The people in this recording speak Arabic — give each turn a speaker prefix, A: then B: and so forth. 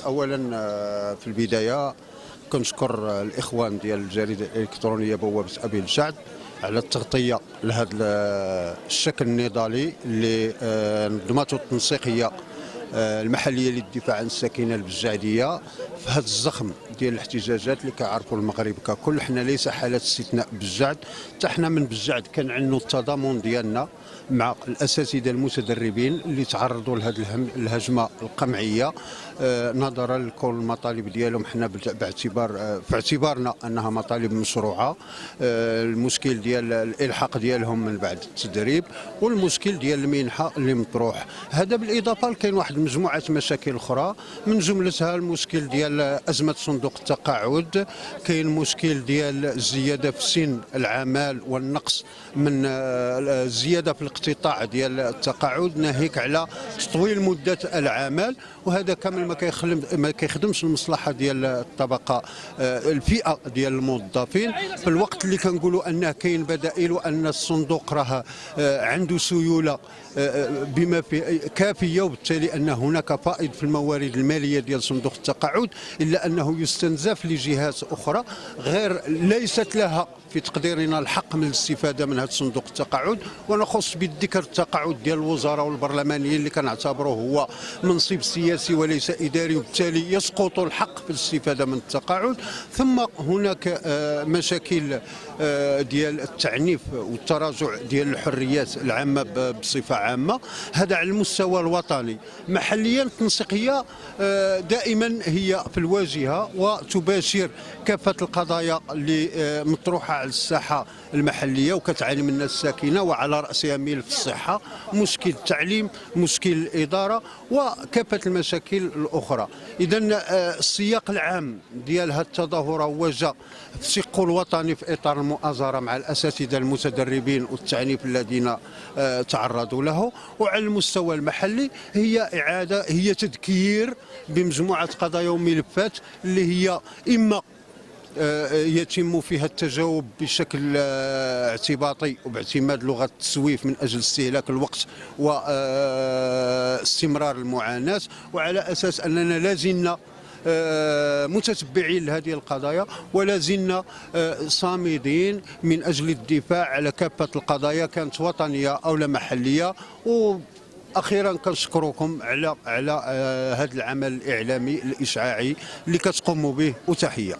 A: اولا في البدايه كنشكر الاخوان ديال الجريده الالكترونيه بوابه ابي الجعد على التغطيه لهذا الشكل النضالي اللي نظمته التنسيقيه المحليه للدفاع عن الساكنه البجعديه في هذا الزخم ديال الاحتجاجات اللي كيعرفوا المغرب ككل. حنا ليس حاله استثناء بجعد، حتى حنا من بجعد كنعنوا التضامن ديالنا مع الاساتذه المتدربين اللي تعرضوا لهذه الهجمه القمعيه نظرا لكل المطالب ديالهم. حنا في اعتبارنا انها مطالب مشروعه، المشكل ديال الالحاق ديالهم من بعد التدريب والمشكل ديال المنحه اللي مطروح. هذا بالاضافه لكاين واحد مجموعه مشاكل اخرى من جملتها المشكل ديال ازمه صندوق التقاعد، كاين مشكل ديال الزياده في سن العمل والنقص من الزياده في الاقتطاع ديال التقاعد ناهيك على تطويل مده العمل، وهذا كامل ما كيخدمش المصلحه ديال الطبقه الفئه ديال الموظفين، في الوقت اللي كنقولوا انه كاين بدائل وان الصندوق راه عنده سيوله بما في كافيه، وبالتالي ان هناك فائض في الموارد الماليه ديال صندوق التقاعد، الا انه يستنزف لجهات اخرى غير ليست لها في تقديرنا الحق من الاستفاده من هذا صندوق التقاعد. ونخص بالذكر التقاعد ديال الوزراء والبرلمانيين اللي كنعتبروه هو منصب سياسي وليس اداري، وبالتالي يسقط الحق في الاستفاده من التقاعد. ثم هناك مشاكل ديال التعنيف والتراجع ديال الحريات العامه بصفه عامه، هذا على المستوى الوطني. محليا التنسيقيه دائما هي في الواجهه وتباشر كافه القضايا اللي مطروحه على الساحه المحليه وكتعاني منها الساكنه، وعلى راسها ملف الصحه، مشكل التعليم، مشكل الاداره، وكافه المشاكل الاخرى. اذا السياق العام ديال هذه التظاهره هو جاء في الشق الوطني في اطار المؤازره مع الاساتذه المتدربين والتعنيف الذين تعرضوا له، وعلى المستوى المحلي هي تذكير بمجموعه قضايا وملفات اللي هي اما يتم فيها التجاوب بشكل اعتباطي وباعتماد لغه التسويف من اجل استهلاك الوقت واستمرار المعاناه، وعلى اساس اننا لازلنا متتبعين لهذه القضايا ولا زلنا صامدين من اجل الدفاع على كافه القضايا كانت وطنيه او لا محليه. واخيرا كنشكركم على هذا العمل الاعلامي الاشعاعي اللي كتقوموا به، وتحيه.